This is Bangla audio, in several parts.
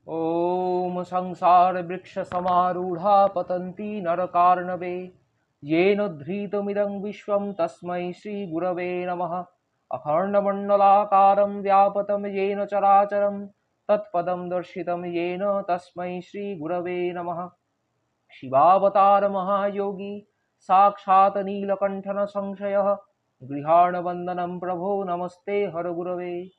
ॐ संसारवृक्षसमारूढा पतन्ती नरकार्णवे येन धृतमिदं विश्वं तस्मै श्रीगुरवे नमः। अखण्डमण्डलाकारं व्यापतं येन चराचरं तत्पदं दर्शितं येन तस्मै श्रीगुरवे नमः। शिवावतार महायोगी साक्षात् नीलकण्ठन संशयः गृहाणवन्दनं प्रभो नमस्ते हरगुरवे।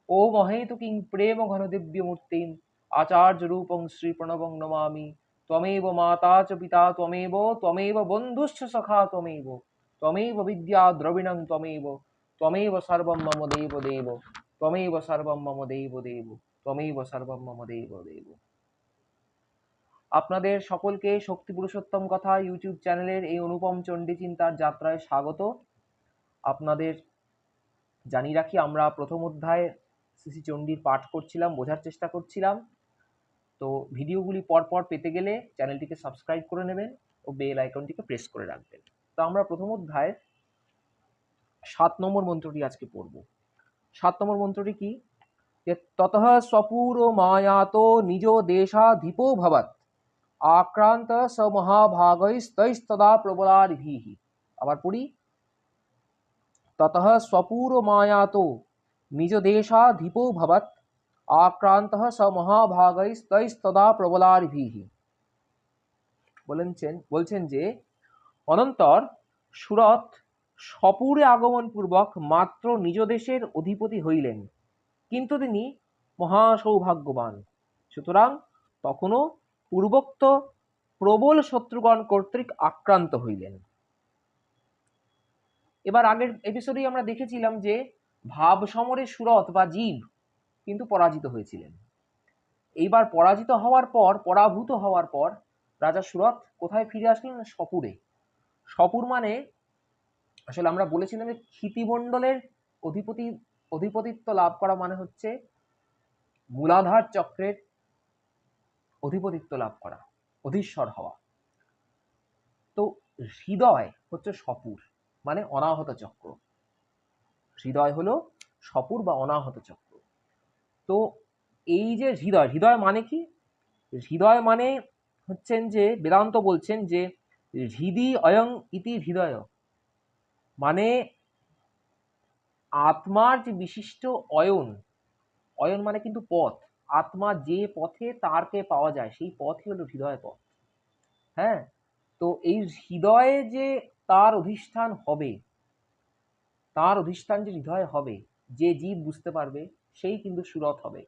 ओम अहेतुकीं प्रेम घन दिव्यमूर्तिम् आचार्य रूपं श्री प्रणवं नमामि। त्वमेव माता च पिता त्वमेव बन्धुश्च सखा त्वमेव विद्या द्रविणं त्वमेव सर्वं मम देव देव त्वमेव सर्वं मम देव देव त्वमेव सर्वं मम देव देव। আপনাদের সকলকে শক্তি পুরুষোত্তম কথা ইউটিউব চ্যানেলের এই অনুপম চণ্ডী চিন্তার যাত্রায় স্বাগত। আপনাদের জানিয়ে রাখি, আমরা প্রথম অধ্যায়ে শ্রী চণ্ডীর পাঠ করছিলাম, বোঝার চেষ্টা করছিলাম। তো ভিডিওগুলি পরপর পেতে গেলে চ্যানেলটিকে সাবস্ক্রাইব করে নেবেন ও বেল আইকনটিকে প্রেস করে রাখবেন। তো আমরা প্রথম অধ্যায়ে ৭ নম্বর মন্ত্রটি আজকে পড়ব। ৭ নম্বর মন্ত্রটি কি? যে ততঃ স্বপুর মায়াতো নিজ দেশাধিপো ভবৎ আক্রান্ত স মহাভাগৈস্তৈস্তদা প্রবলারিভিঃ। আবার পড়ি, ততঃ স্বপুর মায়াতো নিজ দেশাধিপো ভবৎ আক্রান্তঃ স মহাভাগৈস্তৈস্তদা প্রবলারিভিঃ। বলছেন যে অনন্তর সুরথ স্বপুরে আগমন পূর্বক মাত্র নিজ দেশের অধিপতি হইলেন, কিন্তু তিনি মহাসৌভাগ্যবান, সুতরাং তখনও পূর্বোক্ত প্রবল শত্রুগণ কর্তৃক আক্রান্ত হইলেন। এবার আগের এপিসোডেই আমরা দেখেছিলাম যে ভাব সমরে সুরথ বা জীব কিন্তু পরাজিত হয়েছিলেন। এইবার পরাজিত হওয়ার পর, পরাভূত হওয়ার পর রাজা সুরথ কোথায় ফিরে আসলেন? স্বপুরে। স্বপুর মানে আসলে আমরা বলেছিলাম যে ক্ষিতিমণ্ডলের অধিপতিত্ব লাভ করা মানে হচ্ছে মূলাধার চক্রের অধিপতিত্ব লাভ করা, অধীশ্বর হওয়া। তো হৃদয় হচ্ছে স্বপুর, মানে অনাহত চক্র। হৃদয় হলো স্বপুর বা অনাহত চক্র। তো এই যে হৃদয় মানে কি? হৃদয় মানে হচ্ছেন যে বেদান্ত বলছেন যে হৃদি অয়ং ইতি হৃদয়, মানে আত্মার যে বিশিষ্ট অয়ন, অয়ন মানে কিন্তু পথ, আত্মা যে পথে তারকে পাওয়া যায় সেই পথই হলো হৃদয় পথ। হ্যাঁ, তো এই হৃদয়ে যে তার অধিষ্ঠান হবে, তার অধিষ্ঠান যে হৃদয়ে হবে, যে জীব বুঝতে পারবে সেই কিন্তু সুরথ হবে।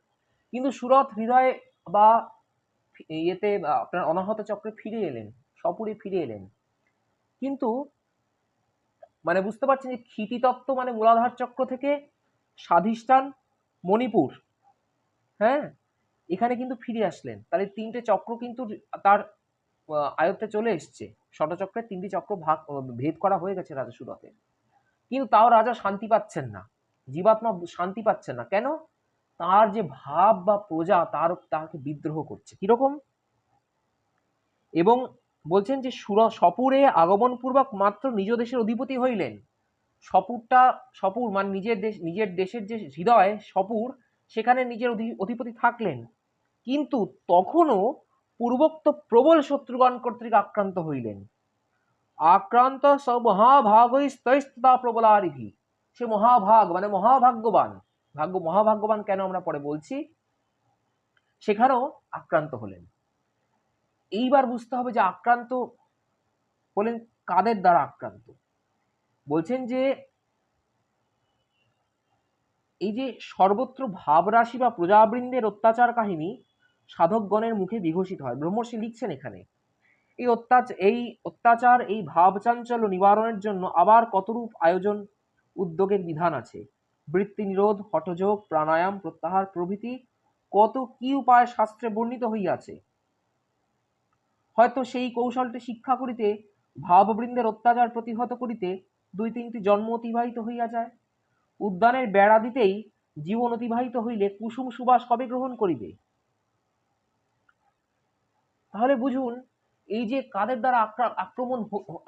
কিন্তু সুরথ হৃদয়ে বা ইয়েতে আপনার অনাহত চক্রে ফিরে এলেন, স্বপুরে ফিরে এলেন, কিন্তু মানে বুঝতে পারছেন যে ক্ষিতিতত্ত্ব মানে মূলাধার চক্র থেকে স্বাধিষ্ঠান মণিপুর, হ্যাঁ, এখানে কিন্তু ফিরে আসলেন। তাহলে তিনটে চক্র কিন্তু তার আয়ত্তে চলে এসছে। ষটচক্রের তিনটি চক্র ভেদ করা হয়ে গেছে রাজা সুরথের। কিন্তু তাও রাজা শান্তি পাচ্ছেন না, জীবাত্মা শান্তি পাচ্ছেন না। কেন? তার যে ভাব বা প্রজা তাকে বিদ্রোহ করছে। কিরকম? এবং বলছেন যে স্বপুরে আগমন পূর্বক মাত্র নিজ দেশের অধিপতি হইলেন। স্বপুর মানে নিজের দেশের যে হৃদয় স্বপুর, সেখানে নিজের অধিপতি থাকলেন, কিন্তু তখনও পূর্বোক্ত প্রবল শত্রুগণ কর্তৃক আক্রান্ত হইলেন। আক্রান্ত স মহাভাগৈস্তৈস্তদা প্রবলারিভিঃ। সে মহাভাগ মানে মহাভাগ্যবান, মহাভাগ্যবান কেন আমরা পরে বলছি, সেখানেও আক্রান্ত হলেন। এইবার বুঝতে হবে যে আক্রান্ত হলেন কাদের দ্বারা আক্রান্ত। বলছেন যে এই যে সর্বত্র ভাবরাশি বা প্রজাবৃন্দের অত্যাচার কাহিনী সাধকগণের মুখে বিঘোষিত হয়। ব্রহ্মর্ষি লিখছেন এখানে এই অত্যাচার এই ভাব চাঞ্চল্য নিবারণের জন্য আবার কতরূপ আয়োজন উদ্যোগের বিধান আছে। বৃত্তি নিরোধ, হঠযোগ, প্রাণায়াম, প্রত্যাহার প্রভৃতি কত কি উপায় শাস্ত্রে বর্ণিত হইয়াছে। হয়তো সেই কৌশলটি শিক্ষা করিতে, ভাববৃন্দের অত্যাচার প্রতিহত করিতে ২-৩টি জন্ম অতিবাহিত হইয়া যায়। উদ্যানের বেড়া দিতেই জীবন অতিবাহিত হইলে কুসুম সুবাস কবে গ্রহণ করিবে? তাহলে বুঝুন, এই যে কাদের দ্বারা আক্রমণ,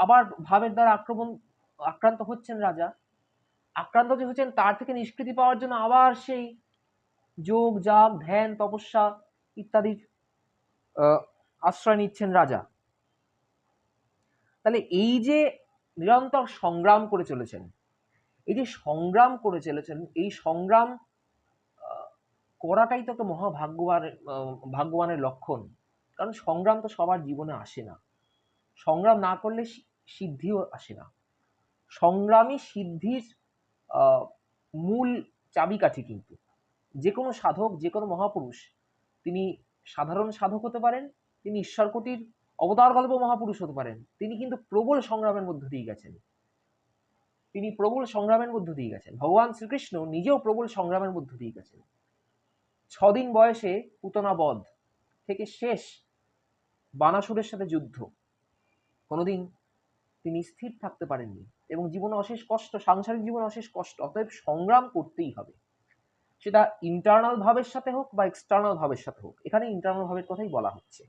আবার ভাবের দ্বারা আক্রান্ত হচ্ছেন রাজা, আক্রান্ত যে হচ্ছেন তার থেকে নিষ্কৃতি পাওয়ার জন্য আবার সেই যোগ জাগ ধ্যান তপস্যা ইত্যাদির আশ্রয় নিচ্ছেন রাজা। তাহলে এই যে নিরন্তর সংগ্রাম করে চলেছেন, এই যে সংগ্রাম করে চলেছেন, এই সংগ্রাম করাটাই তো একটা ভাগ্যবানের লক্ষণ। কারণ সংগ্রাম তো সবার জীবনে আসে না। সংগ্রাম না করলে সিদ্ধিও আসে না। সংগ্রামই সিদ্ধির মূল চাবিকাঠি। কিন্তু যে কোনো সাধক, যে কোনো মহাপুরুষ, তিনি সাধারণ সাধক হতে পারেন, তিনি ঈশ্বরকোটির অবতার গল্প মহাপুরুষ হতে পারেন, তিনি কিন্তু প্রবল সংগ্রামের মধ্য দিয়ে গেছেন। তিনি প্রবল সংগ্রামের মধ্য দিয়ে গেছেন। ভগবান শ্রীকৃষ্ণ নিজেও প্রবল সংগ্রামের মধ্য দিয়ে গেছেন। 6 দিন বয়সে পুতনা বধ থেকে শেষ বানাসুরের সাথে যুদ্ধ, কোনোদিন তিনি স্থির থাকতে পারেননি, এবং জীবনে অশেষ কষ্ট, সাংসারিক জীবনে অশেষ কষ্ট। অতএব সংগ্রাম করতেই হবে, সেটা ইন্টারনাল ভাবের সাথে হোক বা এক্সটার্নাল ভাবের সাথে হোক। এখানে ইন্টারনাল ভাবের কথাই বলা হচ্ছে।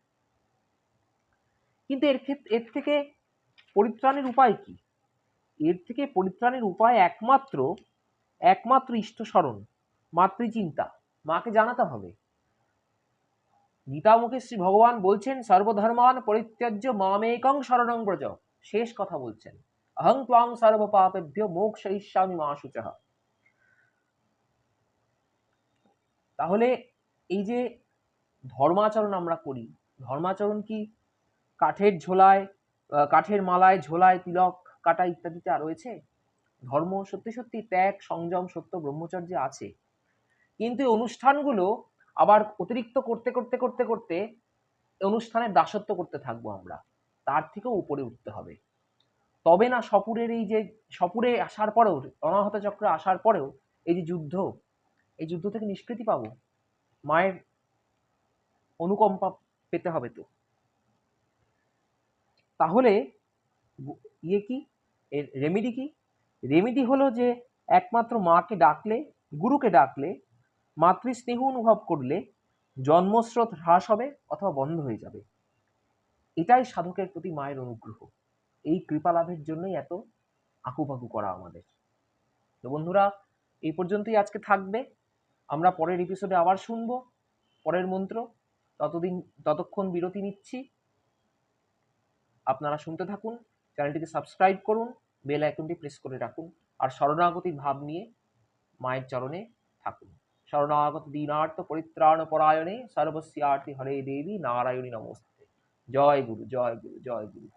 কিন্তু এর থেকে পরিত্রাণের উপায় কি? এর থেকে পরিত্রাণের উপায় একমাত্র ইষ্টস্মরণ, মাতৃচিন্তা, মাকে জানাতে হবে। গীতামুখে শ্রী ভগবান বলছেন, সর্বধর্মান পরিত্যাজ্য মামেকং শরণং ব্রজ। শেষ কথা বলছেন, অহং ত্বাং সর্ব পাপেভ্যো মোক্ষয়িষ্যামি মা শুচঃ। তাহলে এই যে ধর্মাচরণ আমরা করি, ধর্মাচরণ কি কাঠের ঝোলায়, কাঠের মালায়, ঝোলায় তিলক কাটা ইত্যাদিতে রয়েছে? ধর্ম সত্যি সত্যি ত্যাগ, সংযম, সত্য, ব্রহ্মচর্যে আছে। কিন্তু এই অনুষ্ঠানগুলো আবার অতিরিক্ত করতে করতে করতে করতে অনুষ্ঠানের দাসত্ব করতে থাকবো আমরা। তার থেকেও উপরে উঠতে হবে। তবে না সপুরে আসার পরেও, অনাহত চক্রে আসার পরেও এই যে এই যুদ্ধ থেকে নিষ্কৃতি পাবো। মায়ের অনুকম্পা পেতে হবে। তো তাহলে কি এর রেমেডি কি? রেমেডি হলো যে একমাত্র মাকে ডাকলে, গুরুকে ডাকলে, মাতৃস্নেহ অনুভব করলে জন্মস্রোত হ্রাস হবে অথবা বন্ধ হয়ে যাবে। এটাই সাধকের প্রতি মায়ের অনুগ্রহ। এই কৃপা লাভের জন্যই এত আকুপাকু করা আমাদের। তো বন্ধুরা, এই পর্যন্তই আজকে থাকবে। আমরা পরের এপিসোডে আবার শুনবো পরের মন্ত্র। ততক্ষণ বিরতি নিচ্ছি। আপনারা শুনতে থাকুন, চ্যানেলটিকে সাবস্ক্রাইব করুন, বেল আইকনটি প্রেস করে রাখুন, আর শরণাগতির ভাব নিয়ে মায়ের চরণে থাকুন। শরণাগত দীনার্থ পরিত্রাণ পরায়ণে সর্বস্যার্থী হরে দেবী নারায়ণী নমস্তে। জয় গুরু, জয় গুরু, জয় গুরু।